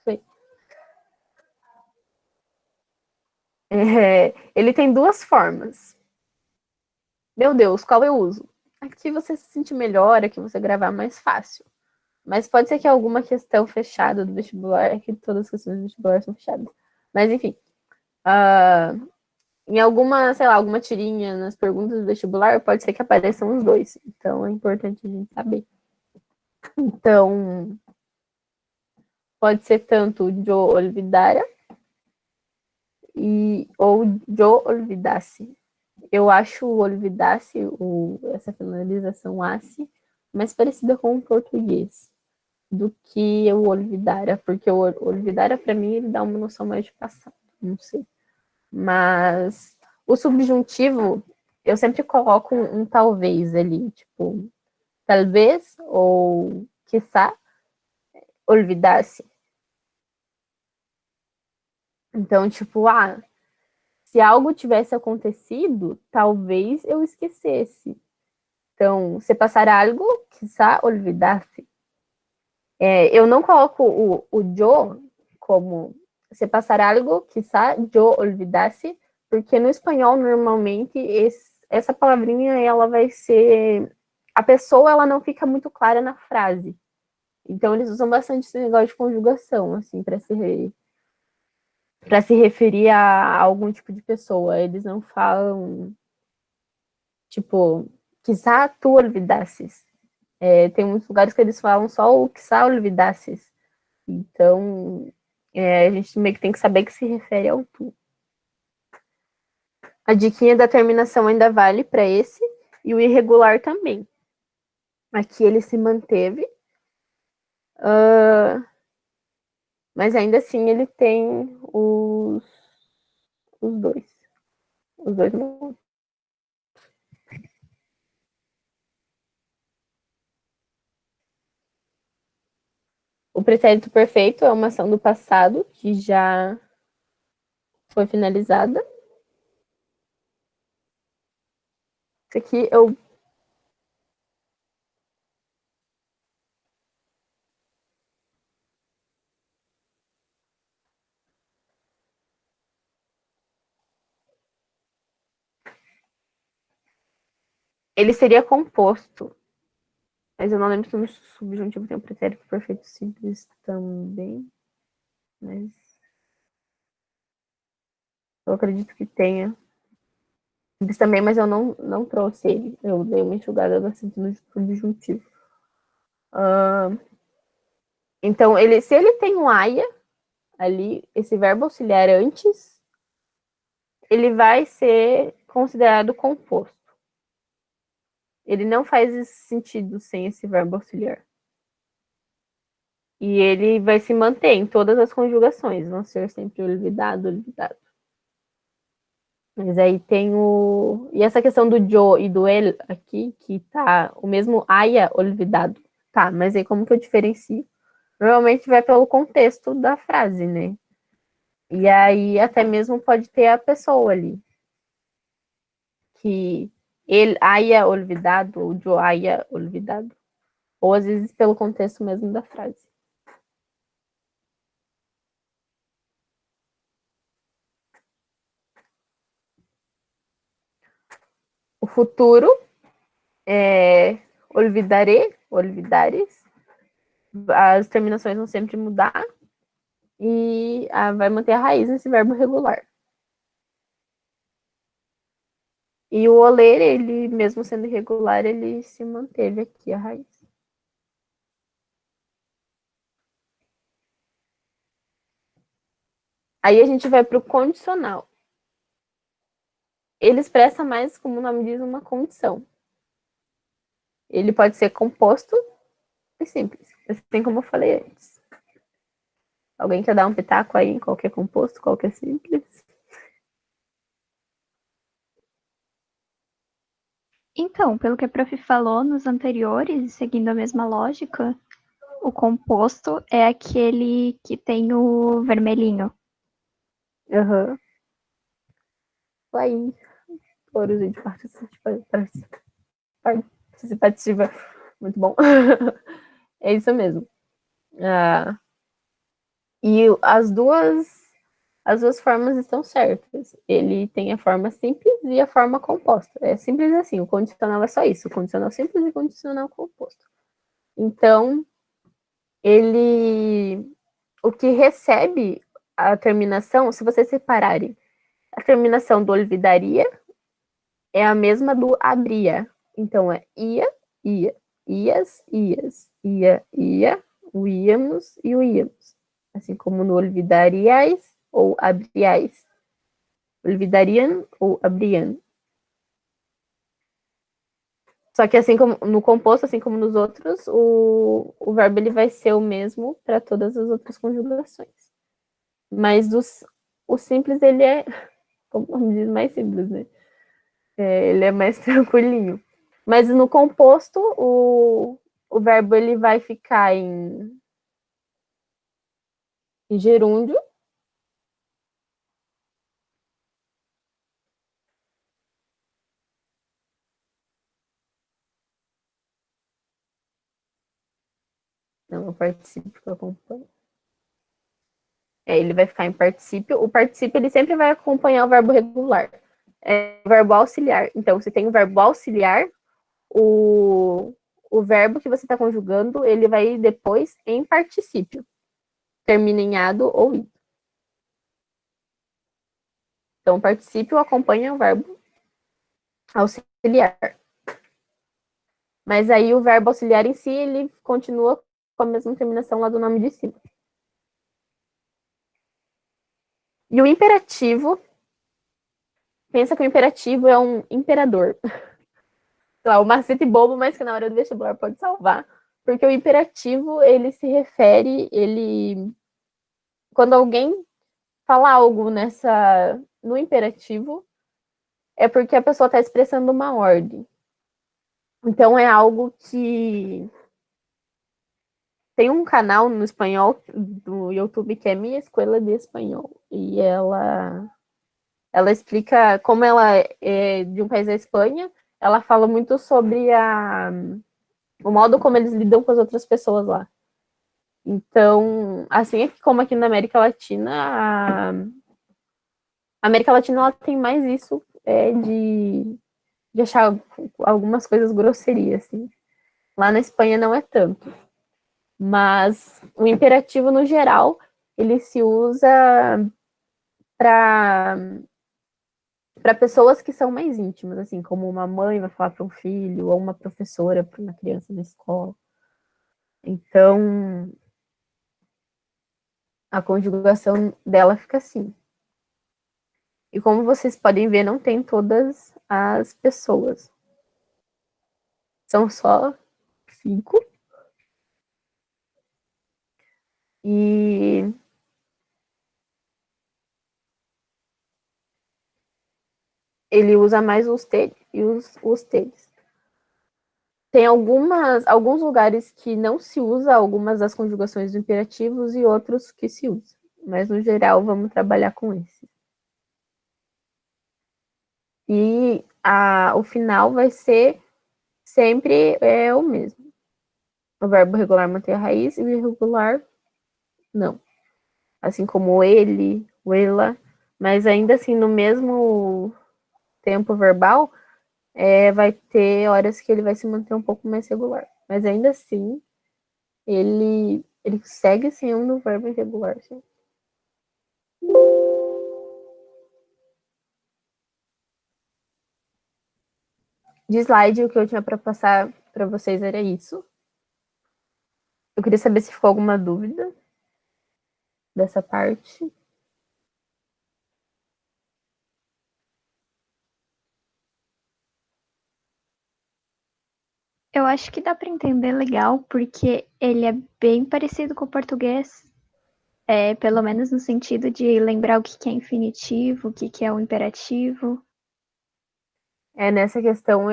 foi. Ele tem duas formas. Meu Deus, qual eu uso? Aqui você se sente melhor, aqui você gravar mais fácil. Mas pode ser que alguma questão fechada do vestibular, é que todas as questões do vestibular são fechadas. Mas enfim, em alguma, sei lá, alguma tirinha nas perguntas do vestibular, pode ser que apareçam os dois. Então é importante a gente saber. Então, pode ser tanto yo olvidara ou yo olvidasse. Eu acho o olvidasse, essa finalização asse, mais parecida com o português do que o olvidara, porque o olvidara, para mim, ele dá uma noção mais de passado, não sei. Mas o subjuntivo, eu sempre coloco um talvez ali, tipo, talvez ou quizá olvidasse. Então, tipo, se algo tivesse acontecido, talvez eu esquecesse. Então, se passar algo, quizá olvidasse. Eu não coloco o yo como se passar algo, quizá yo olvidasse, porque no espanhol, normalmente, essa palavrinha, ela vai ser... A pessoa, ela não fica muito clara na frase. Então, eles usam bastante esse negócio de conjugação, assim, para se para se referir a algum tipo de pessoa. Eles não falam, tipo, quiçá tu olvidasses. Tem muitos lugares que eles falam só o quiçá olvidasses. Então, a gente meio que tem que saber que se refere ao tu. A diquinha da terminação ainda vale para esse, e o irregular também. Aqui ele se manteve, mas ainda assim ele tem os dois. Os dois não. O pretérito perfeito é uma ação do passado que já foi finalizada. Isso aqui eu. Ele seria composto, mas eu não lembro se no subjuntivo tem um pretérito perfeito simples também. Mas eu acredito que tenha. Simples também, mas eu não trouxe ele. Eu dei uma enxugada bastante no subjuntivo. Então, se ele tem um aia ali, esse verbo auxiliar antes, ele vai ser considerado composto. Ele não faz sentido sem esse verbo auxiliar. E ele vai se manter em todas as conjugações, vão ser sempre olvidado, olvidado. Mas aí tem o. E essa questão do jo e do el aqui, que tá o mesmo haya olvidado. Tá, mas aí como que eu diferencio? Normalmente vai pelo contexto da frase, né? E aí até mesmo pode ter a pessoa ali. Que ele haya olvidado, ou jo haya olvidado. Ou às vezes pelo contexto mesmo da frase. O futuro é olvidaré, olvidares. As terminações vão sempre mudar. E vai manter a raiz nesse verbo regular. E o oler, ele, mesmo sendo irregular, ele se manteve aqui, a raiz. Aí a gente vai para o condicional. Ele expressa mais, como o nome diz, uma condição. Ele pode ser composto e simples, assim como eu falei antes. Alguém quer dar um pitaco aí em qualquer composto, qualquer simples? Então, pelo que a prof falou nos anteriores, seguindo a mesma lógica, o composto é aquele que tem o vermelhinho. Aham. Aí, touros de participativa. Muito bom. É isso mesmo. E as duas formas estão certas. Ele tem a forma simples e a forma composta. É simples assim, o condicional é só isso, o condicional simples e o condicional composto. Então, o que recebe a terminação, se vocês separarem, a terminação do olvidaria é a mesma do abria. Então, é ia, ias, ia, o íamos e o íamos. Assim como no olvidariais ou abriais. Olvidariam ou abriam. Só que assim como no composto, assim como nos outros, o verbo ele vai ser o mesmo para todas as outras conjugações. Mas o simples, ele é, como diz, mais simples, né? Ele é mais tranquilinho. Mas no composto, o verbo ele vai ficar em gerúndio. Não, o particípio que eu acompanho. Ele vai ficar em particípio. O particípio ele sempre vai acompanhar o verbo regular. É o verbo auxiliar. Então, se tem o verbo auxiliar, o verbo que você está conjugando, ele vai ir depois em particípio. Termina em ado ou ido. Então, o particípio acompanha o verbo auxiliar. Mas aí o verbo auxiliar em si, ele continua com a mesma terminação lá do nome de cima. E o imperativo, pensa que o imperativo é um imperador. Sei lá, o macete bobo, mas que na hora do vestibular pode salvar. Porque o imperativo, ele se refere, quando alguém fala algo no imperativo, é porque a pessoa está expressando uma ordem. Então é algo que tem um canal no espanhol do YouTube que é Minha Escola de Espanhol. E ela explica como ela é de um país da Espanha. Ela fala muito sobre o modo como eles lidam com as outras pessoas lá. Então, assim como aqui na América Latina, a América Latina ela tem mais isso de achar algumas coisas grosserias, assim. Lá na Espanha não é tanto. Mas o imperativo, no geral, ele se usa para pessoas que são mais íntimas, assim, como uma mãe vai falar para um filho, ou uma professora para uma criança na escola. Então, a conjugação dela fica assim. E como vocês podem ver, não tem todas as pessoas. São só 5. E ele usa mais os te e os teles. Tem alguns lugares que não se usa algumas das conjugações do imperativos e outros que se usa. Mas, no geral, vamos trabalhar com esse. E o final vai ser sempre o mesmo. O verbo regular mantém a raiz e o irregular não. Assim como o ele, o ela, mas ainda assim no mesmo tempo verbal, vai ter horas que ele vai se manter um pouco mais regular. Mas ainda assim, ele segue sendo um verbo irregular. Sim. De slide, o que eu tinha para passar para vocês era isso. Eu queria saber se ficou alguma dúvida dessa parte. Eu acho que dá para entender legal, porque ele é bem parecido com o português. Pelo menos no sentido de lembrar o que é infinitivo, o que é o imperativo. Nessa questão,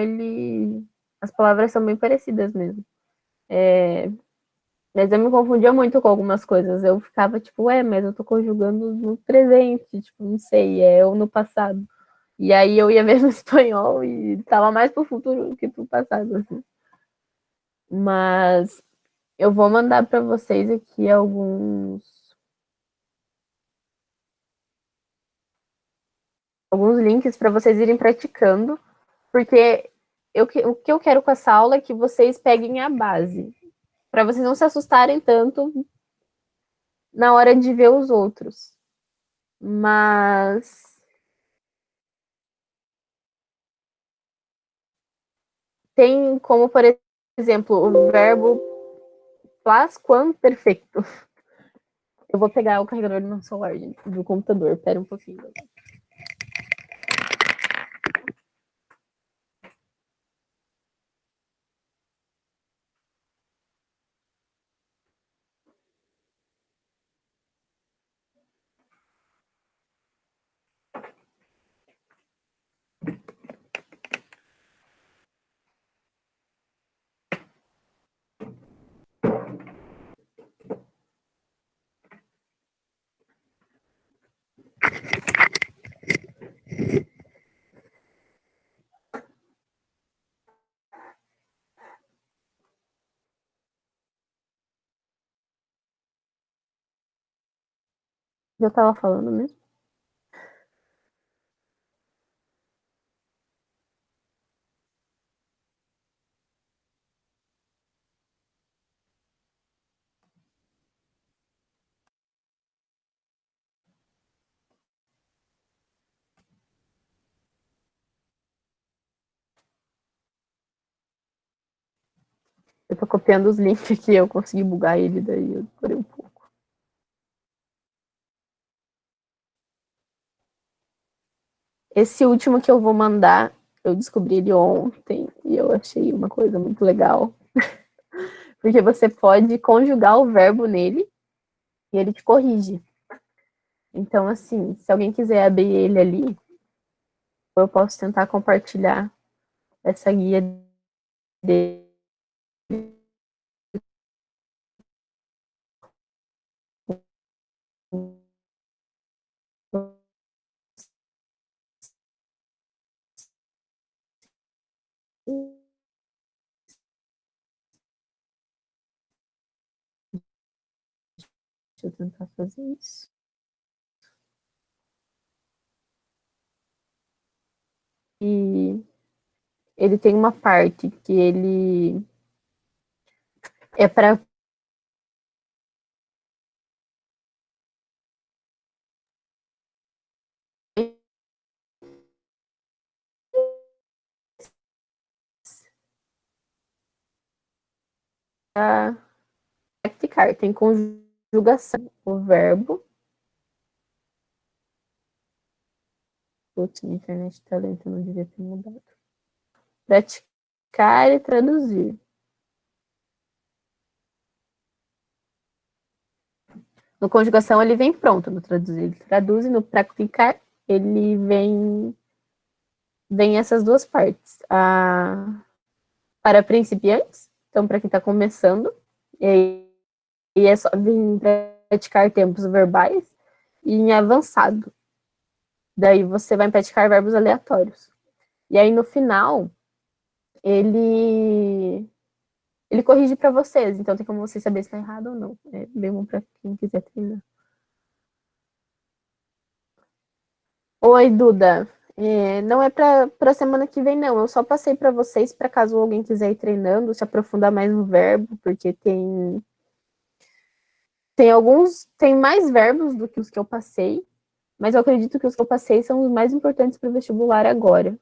as palavras são bem parecidas mesmo. Mas eu me confundia muito com algumas coisas. Eu ficava tipo, mas eu tô conjugando no presente, tipo, não sei, ou no passado. E aí eu ia ver no espanhol e tava mais pro futuro que pro passado, assim. Mas eu vou mandar para vocês aqui alguns links para vocês irem praticando, porque o que eu quero com essa aula é que vocês peguem a base, para vocês não se assustarem tanto na hora de ver os outros. Mas tem como, por exemplo, o verbo plusquamperfecto. Eu vou pegar o carregador do meu celular, gente, do computador. Pera um pouquinho. Já estava falando mesmo? Eu tô copiando os links aqui, eu consegui bugar ele, daí eu demorei um pouco. Esse último que eu vou mandar, eu descobri ele ontem e eu achei uma coisa muito legal. Porque você pode conjugar o verbo nele e ele te corrige. Então, assim, se alguém quiser abrir ele ali, eu posso tentar compartilhar essa guia dele. Deixa eu tentar fazer isso. E ele tem uma parte que ele é para praticar. Tem conjugação, o verbo. Putz, minha internet tá lenta, não devia ter mudado. Praticar e traduzir. No conjugação ele vem pronto, no traduzir ele traduz, e no praticar ele vem essas duas partes. Para principiantes, então para quem está começando, e é só vir praticar tempos verbais, e em avançado. Daí você vai praticar verbos aleatórios. E aí no final, ele corrige para vocês, então tem como vocês saber se está errado ou não. É bem bom para quem quiser treinar. Oi, Duda. Não é para semana que vem, não. Eu só passei para vocês, para caso alguém quiser ir treinando, se aprofundar mais no verbo, porque tem mais verbos do que os que eu passei, mas eu acredito que os que eu passei são os mais importantes para o vestibular agora.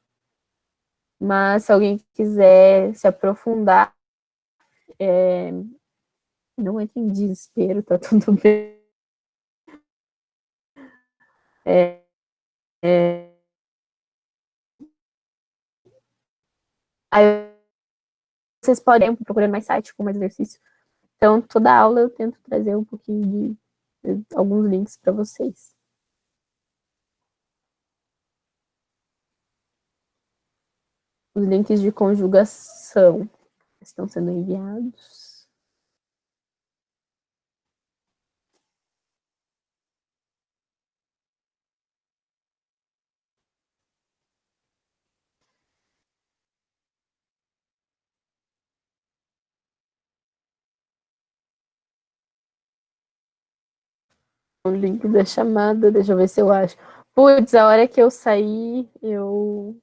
Mas se alguém quiser se aprofundar, não é em desespero, tá tudo bem. Aí vocês podem procurar mais site com mais exercício. Então, toda aula eu tento trazer um pouquinho de alguns links para vocês. Os links de conjugação estão sendo enviados. O link da chamada, deixa eu ver se eu acho. Putz, a hora que eu saí, eu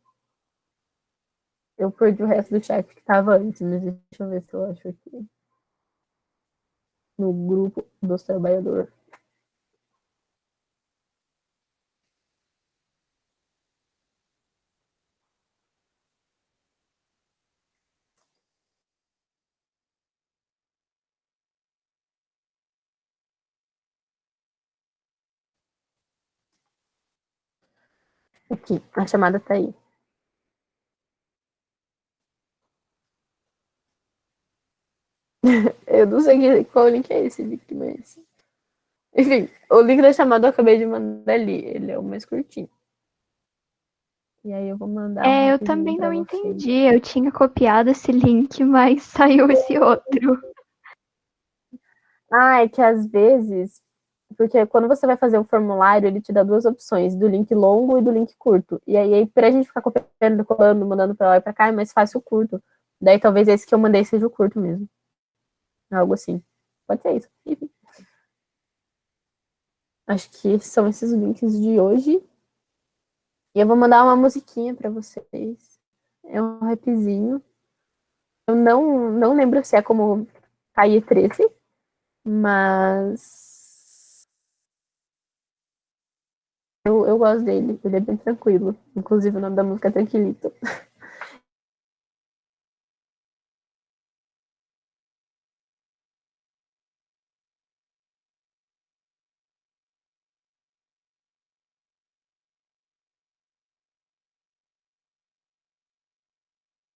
perdi o resto do chat que estava antes, mas deixa eu ver se eu acho aqui. No grupo dos trabalhadores. Aqui, a chamada tá aí. Eu não sei qual link é esse link, mas. Enfim, o link da chamada eu acabei de mandar ali. Ele é o mais curtinho. E aí eu vou mandar Eu também não entendi. Eu tinha copiado esse link, mas saiu esse outro. É que às vezes, porque quando você vai fazer o formulário, ele te dá duas opções, do link longo e do link curto. E aí, pra gente ficar copiando, colando, mandando pra lá e pra cá, é mais fácil o curto. Daí talvez esse que eu mandei seja o curto mesmo. Algo assim. Pode ser isso. Enfim. Acho que são esses links de hoje. E eu vou mandar uma musiquinha pra vocês. É um rapzinho. Eu não lembro se é como Calle 13, mas eu gosto dele. Ele é bem tranquilo. Inclusive o nome da música é Tranquilito.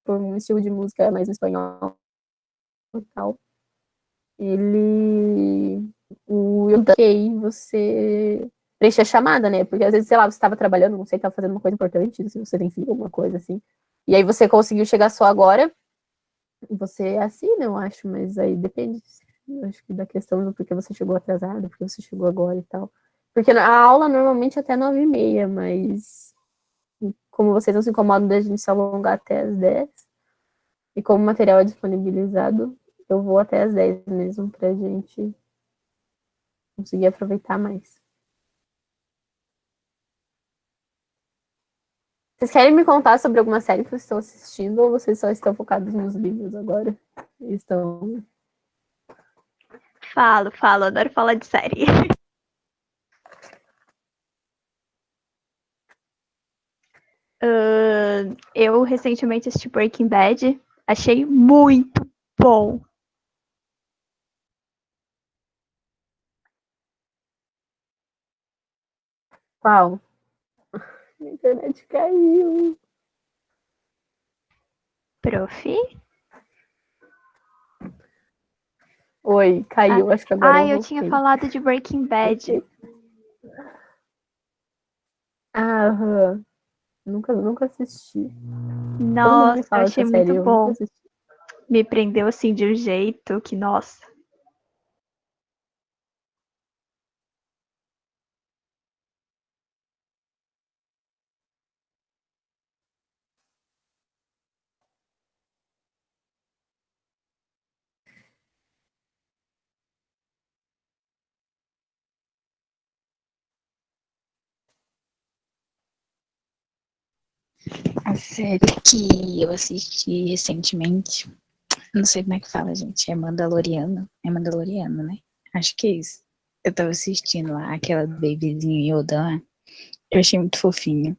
por um estilo de música mais em espanhol e tal. Ele. Que aí você preenche a chamada, né? Porque às vezes, sei lá, você estava trabalhando, não sei, estava fazendo uma coisa importante, se você tem filho, alguma coisa assim. E aí você conseguiu chegar só agora, e você assina, eu acho, mas aí depende. Eu acho que da questão do porquê você chegou atrasado, porque você chegou agora e tal. Porque a aula normalmente é até 9h30, mas como vocês não se incomodam da gente se alongar até as 10, e como o material é disponibilizado, eu vou até as 10 mesmo pra gente conseguir aproveitar mais. Vocês querem me contar sobre alguma série que vocês estão assistindo ou vocês só estão focados nos livros agora? Estão. Falo, adoro falar de série. Eu recentemente assisti Breaking Bad, achei muito bom. Qual? Minha internet caiu. Prof? Oi, caiu, acho que agora eu eu voltei. tinha falado de Breaking Bad. Aham. Nunca assisti. Todo mundo Nossa, me eu fala achei dessa série, muito eu nunca bom. assisti. Me prendeu assim de um jeito que, nossa. A série que eu assisti recentemente, não sei como é que fala, gente, é Mandaloriano. É Mandaloriano, né? Acho que é isso. Eu tava assistindo lá, aquela babyzinho Yoda lá. Eu achei muito fofinho.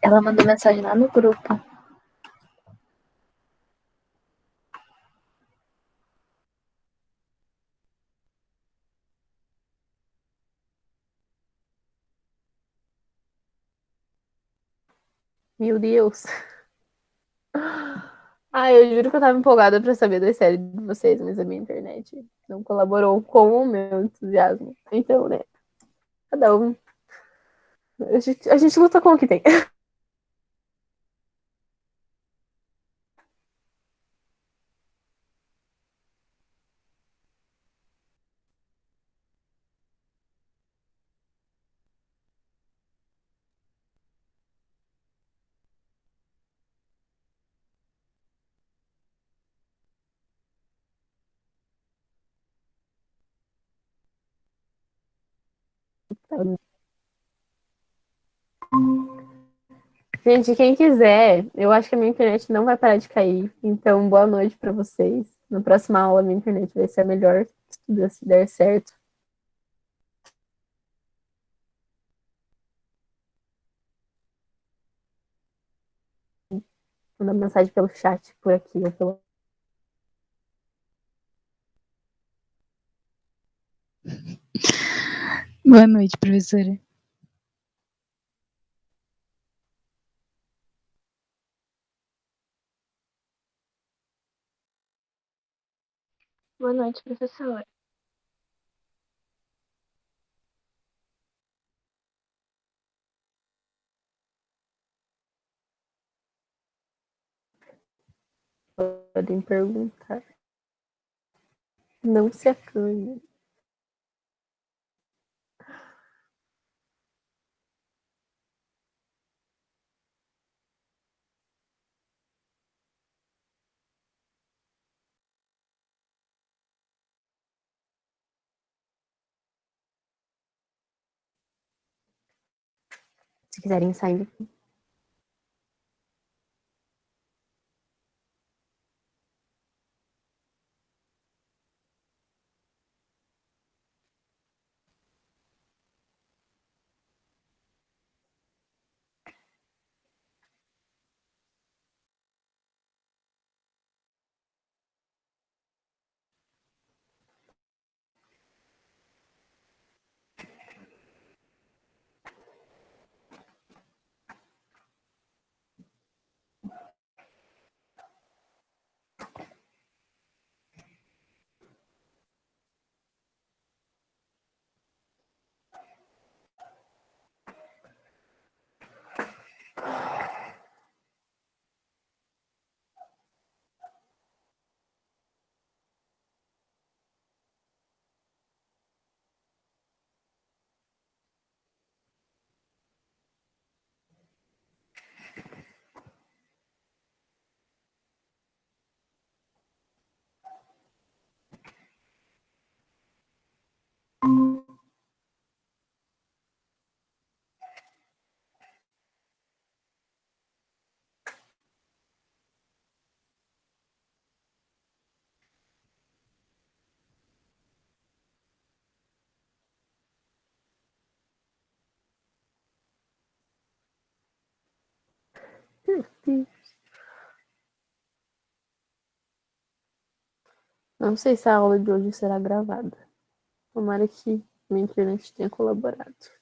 Ela mandou mensagem lá no grupo. Meu Deus. Eu juro que eu tava empolgada pra saber da série de vocês, mas a minha internet não colaborou com o meu entusiasmo. Então, né? Cada um. A gente luta com o que tem. Gente, quem quiser, eu acho que a minha internet não vai parar de cair. Então, boa noite pra vocês. Na próxima aula, a minha internet vai ser a melhor, se tudo der certo. Manda mensagem pelo chat por aqui ou pelo Boa noite, professora. Boa noite, professora. Podem perguntar. Não se acanhe. Se quiserem sair. Não sei se a aula de hoje será gravada. Tomara que minha internet tenha colaborado.